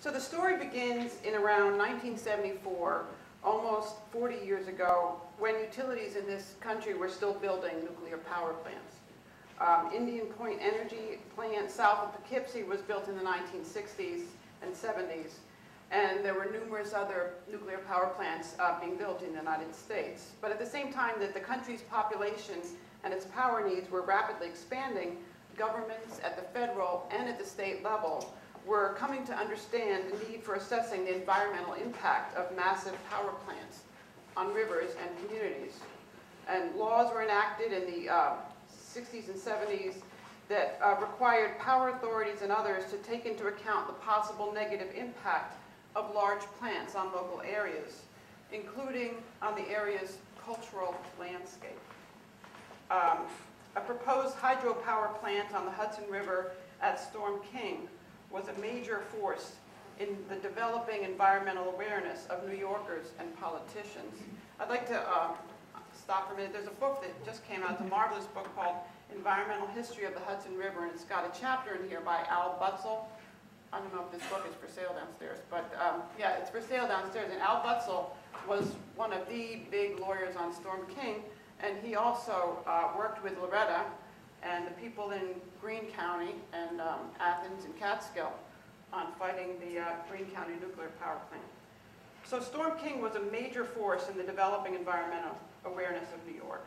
So the story begins in around 1974, almost 40 years ago, when utilities in this country were still building nuclear power plants. Indian Point Energy Plant south of Poughkeepsie was built in the 1960s and 70s, and there were numerous other nuclear power plants being built in the United States. But at the same time that the country's population and its power needs were rapidly expanding, governments at the federal and at the state level were coming to understand the need for assessing the environmental impact of massive power plants on rivers and communities. And laws were enacted in the 60s and 70s that required power authorities and others to take into account the possible negative impact of large plants on local areas, including on the area's cultural landscape. A proposed hydropower plant on the Hudson River at Storm King was a major force in the developing environmental awareness of New Yorkers and politicians. I'd like to stop for a minute. There's a book that just came out, it's a marvelous book called Environmental History of the Hudson River, and it's got a chapter in here by Al Butzel. I don't know if this book is for sale downstairs, but yeah, it's for sale downstairs. And Al Butzel was one of the big lawyers on Storm King, and he also worked with Loretta and the people in Greene County and Athens and Catskill on fighting the Greene County nuclear power plant. So Storm King was a major force in the developing environmental awareness of New York.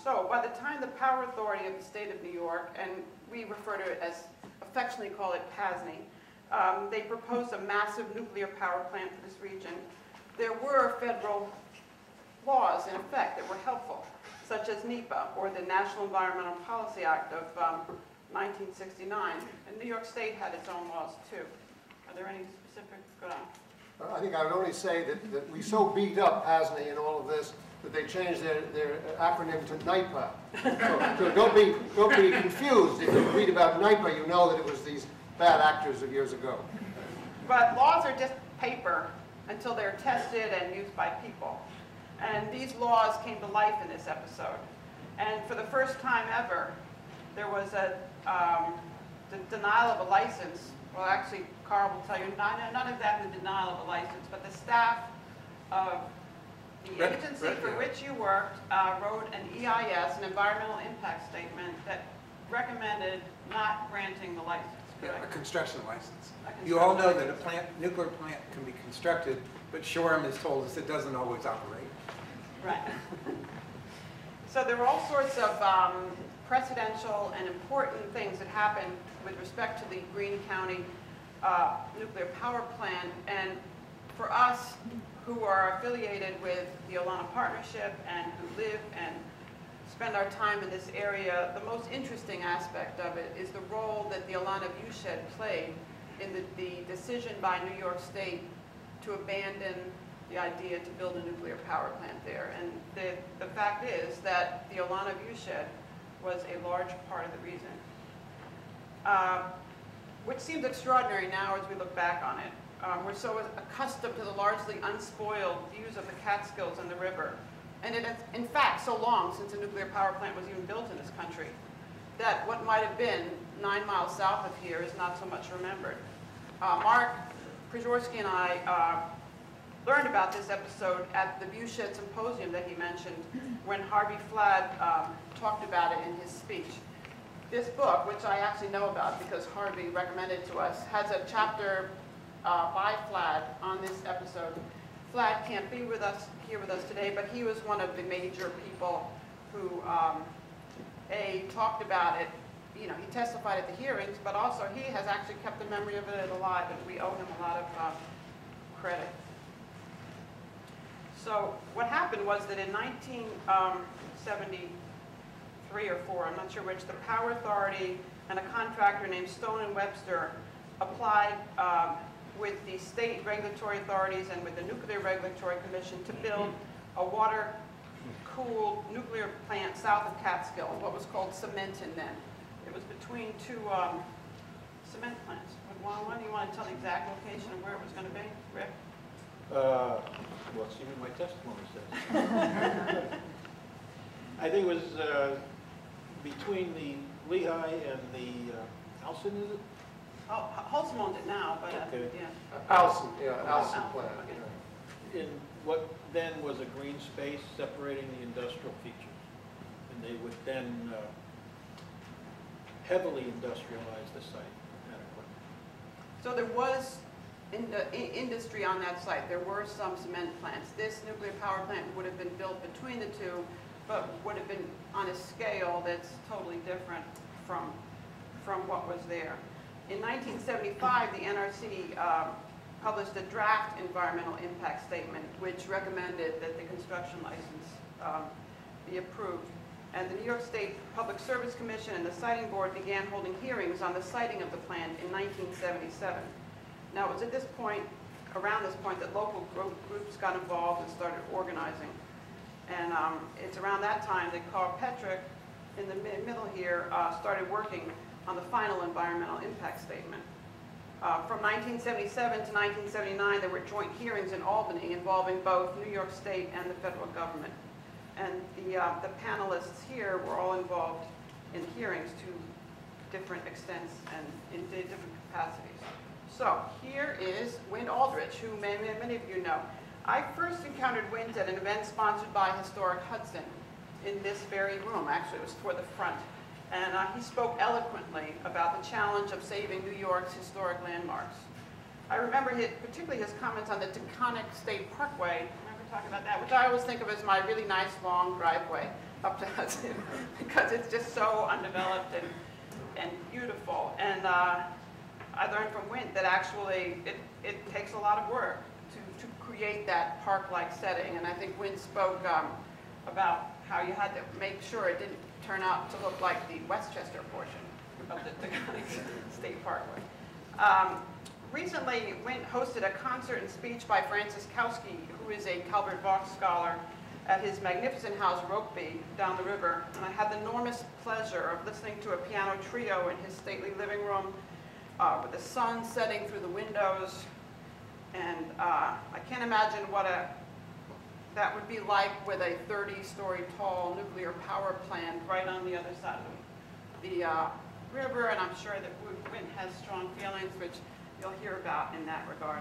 So by the time the Power Authority of the state of New York, and we refer to it as, affectionately call it PASNY, they proposed a massive nuclear power plant for this region, there were federal laws in effect that were helpful, such as NEPA, or the National Environmental Policy Act of 1969. And New York State had its own laws too. Are there any specific? Go on. I think I would only say that we so beat up PASNY and all of this that they changed their acronym to NIPA. So don't be confused. If you read about NIPA, you know that it was these bad actors of years ago. But laws are just paper until they're tested and used by people. And these laws came to life in this episode. And for the first time ever, there was a denial of a license. Well, actually, Carl will tell you, not exactly denial of a license, but the staff of the agency for which you worked wrote an EIS, an environmental impact statement, that recommended not granting the license. A construction license. You all know that a nuclear plant can be constructed, but Shoreham has told us it doesn't always operate. Right. So there were all sorts of precedential and important things that happened with respect to the Greene County nuclear power plant. And for us who are affiliated with the Olana Partnership and who live and spend our time in this area, the most interesting aspect of it is the role that the Olana Viewshed played in the decision by New York State to abandon the idea to build a nuclear power plant there. And the fact is that the Olana Viewshed was a large part of the reason. Which seems extraordinary now as we look back on it. We're so accustomed to the largely unspoiled views of the Catskills and the river. And it is, in fact, so long since a nuclear power plant was even built in this country that what might have been 9 miles south of here is not so much remembered. Mark Prezorski and I learned about this episode at the Viewshed symposium that he mentioned when Harvey Fladd talked about it in his speech. This book, which I actually know about because Harvey recommended it to us, has a chapter by Fladd on this episode. Fladd can't be here with us today, but he was one of the major people who talked about it. You know, he testified at the hearings, but also he has actually kept the memory of it alive, and we owe him a lot of credit. So what happened was that in 1973 or 4, I'm not sure which, the Power Authority and a contractor named Stone and Webster applied with the state regulatory authorities and with the Nuclear Regulatory Commission to build a water-cooled nuclear plant south of Catskill, what was called Cementon then. It was between two cement plants. One, you want to tell the exact location of where it was going to be, Rick? Well, see what my testimony says. I think it was between the Lehigh and the Alson, is it? Holcim owns it now, but, Okay. yeah. Alson, Alson plant. Okay. In what then was a green space separating the industrial features. And they would then heavily industrialize the site adequately. So there was industry on that site. There were some cement plants. This nuclear power plant would have been built between the two, but would have been on a scale that's totally different from what was there. In 1975, the NRC published a draft environmental impact statement, which recommended that the construction license be approved. And the New York State Public Service Commission and the Siting Board began holding hearings on the siting of the plant in 1977. Now, it was at this point, around this point, that local groups got involved and started organizing. And it's around that time that Carl Petrich, in the middle here, started working on the final environmental impact statement. From 1977 to 1979, there were joint hearings in Albany involving both New York State and the federal government. And the panelists here were all involved in hearings to different extents and in different capacities. So here is Wint Aldrich, who many of you know. I first encountered Wint at an event sponsored by Historic Hudson in this very room. Actually, it was toward the front. And he spoke eloquently about the challenge of saving New York's historic landmarks. I remember particularly his comments on the Taconic State Parkway. Talking about that, which I always think of as my really nice long driveway up to Hudson, because it's just so undeveloped and beautiful. And I learned from Wint that actually it takes a lot of work to create that park-like setting. And I think Wint spoke about how you had to make sure it didn't turn out to look like the Westchester portion of the State Parkway. Recently, Wint hosted a concert and speech by Francis Kowski, who is a Calvert Vaux scholar, at his magnificent house, Rokeby, down the river. And I had the enormous pleasure of listening to a piano trio in his stately living room with the sun setting through the windows. And I can't imagine what that would be like with a 30-story tall nuclear power plant right on the other side of the river. And I'm sure that Wint has strong feelings, which you'll hear about in that regard.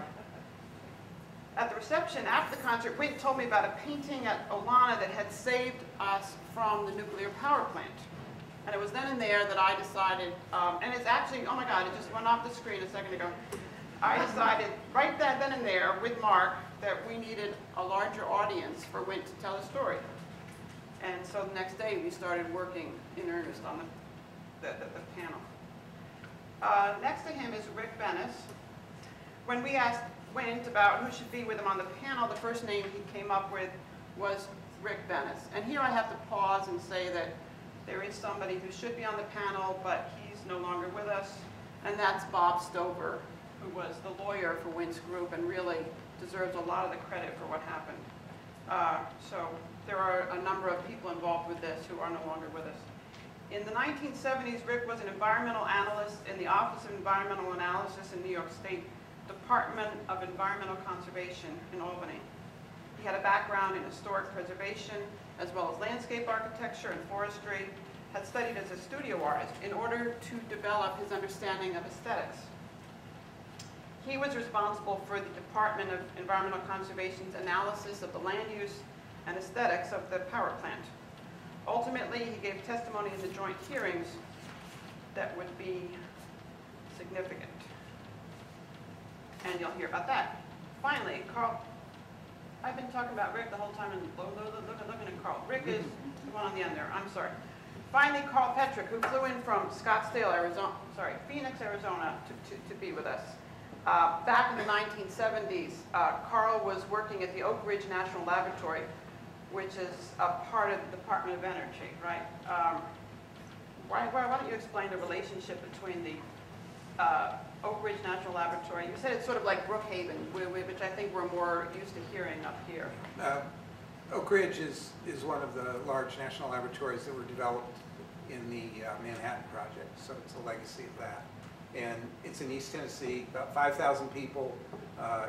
At the reception after the concert, Wint told me about a painting at Olana that had saved us from the nuclear power plant. And it was then and there that I decided, and it's actually, oh my God, it just went off the screen a second ago. I decided right then and there with Mark that we needed a larger audience for Wint to tell the story. And so the next day we started working in earnest on the panel. Next to him is Rick Benas. When we asked Wint about who should be with him on the panel, the first name he came up with was Rick Benas. And here I have to pause and say that there is somebody who should be on the panel, but he's no longer with us, and that's Bob Stover, who was the lawyer for Wint's group and really deserves a lot of the credit for what happened. So there are a number of people involved with this who are no longer with us. In the 1970s, Rick was an environmental analyst in the Office of Environmental Analysis in New York State Department of Environmental Conservation in Albany. He had a background in historic preservation, as well as landscape architecture and forestry, had studied as a studio artist in order to develop his understanding of aesthetics. He was responsible for the Department of Environmental Conservation's analysis of the land use and aesthetics of the power plant. Ultimately, he gave testimony in the joint hearings that would be significant. And you'll hear about that. Finally, Carl, I've been talking about Rick the whole time and looking at Carl. Rick is the one on the end there, I'm sorry. Finally, Carl Petrich, who flew in from Phoenix, Arizona to be with us. Back in the 1970s, Carl was working at the Oak Ridge National Laboratory, which is a part of the Department of Energy, right? Why don't you explain the relationship between the Oak Ridge National Laboratory? You said it's sort of like Brookhaven, which I think we're more used to hearing up here. Oak Ridge is one of the large national laboratories that were developed in the Manhattan Project, so it's a legacy of that. And it's in East Tennessee, about 5,000 people,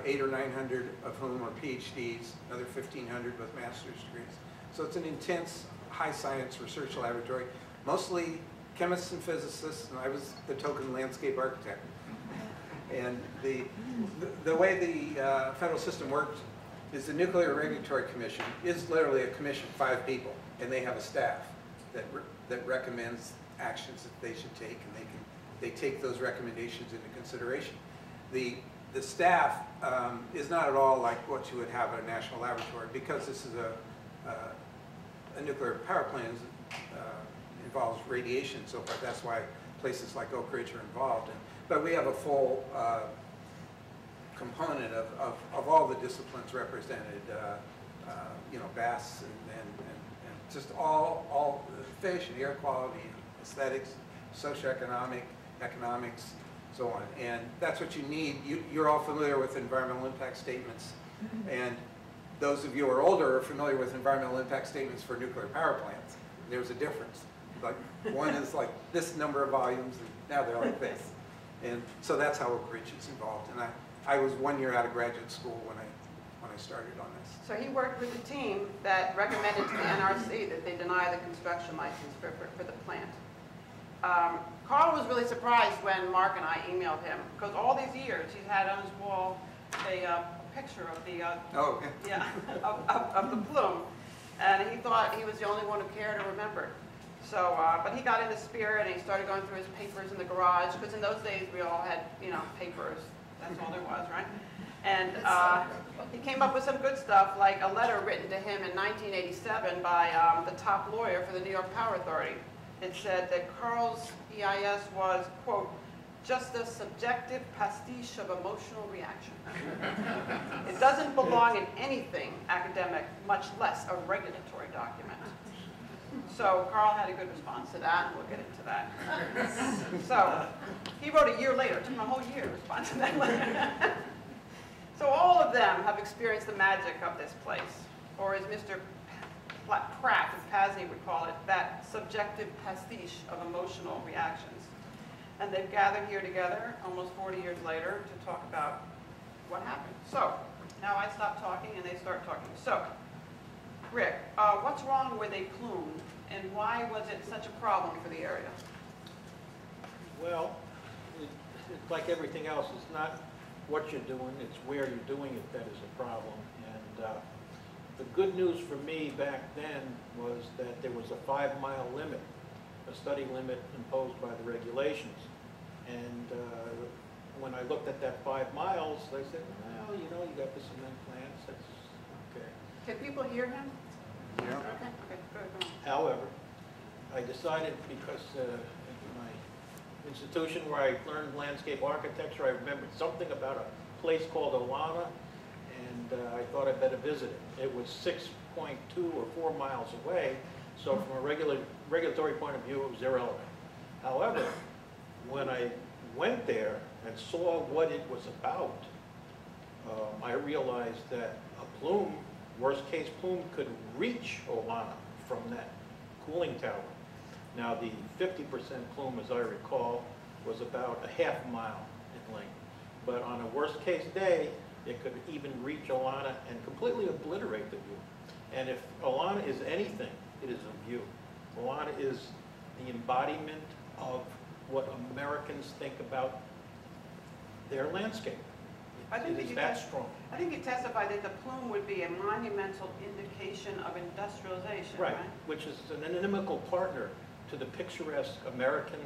800 or 900 of whom are PhDs, another 1,500 with master's degrees. So it's an intense, high science research laboratory, mostly chemists and physicists, and I was the token landscape architect. And the way the federal system works is the Nuclear Regulatory Commission is literally a commission, 5 people, and they have a staff that recommends actions that they should take, and they take those recommendations into consideration. The staff is not at all like what you would have at a national laboratory, because this is a nuclear power plant involves radiation and so forth. That's why places like Oak Ridge are involved. But we have a full component of all the disciplines represented, you know, bass and just all fish and air quality, and aesthetics, socioeconomic, economics, so on. And that's what you need. You're all familiar with environmental impact statements, and those of you who are older are familiar with environmental impact statements for nuclear power plants. There's a difference. Like one is like this number of volumes, and now they're like this. And so that's how Oak Ridge is involved. And I was 1 year out of graduate school when I started on this. So he worked with the team that recommended to the NRC that they deny the construction license for the plant. Carl was really surprised when Mark and I emailed him, because all these years he's had on his wall a picture of the of the plume, and he thought he was the only one who cared or remembered. So, but he got into spirit and he started going through his papers in the garage, because in those days we all had, you know, papers. That's all there was, right? And he came up with some good stuff, like a letter written to him in 1987 by the top lawyer for the New York Power Authority. It said that Carl's EIS was, quote, just a subjective pastiche of emotional reaction. It doesn't belong in anything academic, much less a regulatory document. So Carl had a good response to that, and we'll get into that. So he wrote a year later, it took him a whole year to respond to that letter. So all of them have experienced the magic of this place, or as Mr. Pratt of PASNY would call it, that subjective pastiche of emotional reactions. And they've gathered here together almost 40 years later to talk about what happened. So now I stop talking and they start talking. So, Rick, what's wrong with a plume, and why was it such a problem for the area? Well, it's like everything else. It's not what you're doing, it's where you're doing it that is a problem. And the good news for me back then was that there was a 5-mile limit, a study limit imposed by the regulations. And when I looked at that 5 miles, they said, well, you know, you got the cement plants, that's okay. Can people hear him? Yeah. Okay, okay, good. However, I decided, because in my institution where I learned landscape architecture, I remembered something about a place called Olana, and I thought I'd better visit it. It was 6.2 or 4 miles away, so from a regulatory point of view, it was irrelevant. However, when I went there and saw what it was about, I realized that a plume, worst case plume, could reach Olana from that cooling tower. Now the 50% plume, as I recall, was about a half mile in length. But on a worst case day, it could even reach Olana and completely obliterate the view. And if Olana is anything, it is a view. Olana is the embodiment of what Americans think about their landscape. It is that strong. I think you testified that the plume would be a monumental indication of industrialization, right? Which is an inimical partner to the picturesque American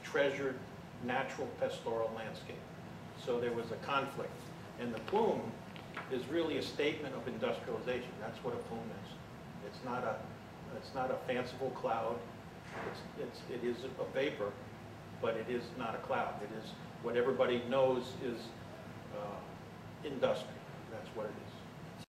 treasured natural pastoral landscape. So there was a conflict. And the plume is really a statement of industrialization. That's what a plume is. It's not a fanciful cloud. It is a vapor, but it is not a cloud. It is what everybody knows is industry. That's what it is.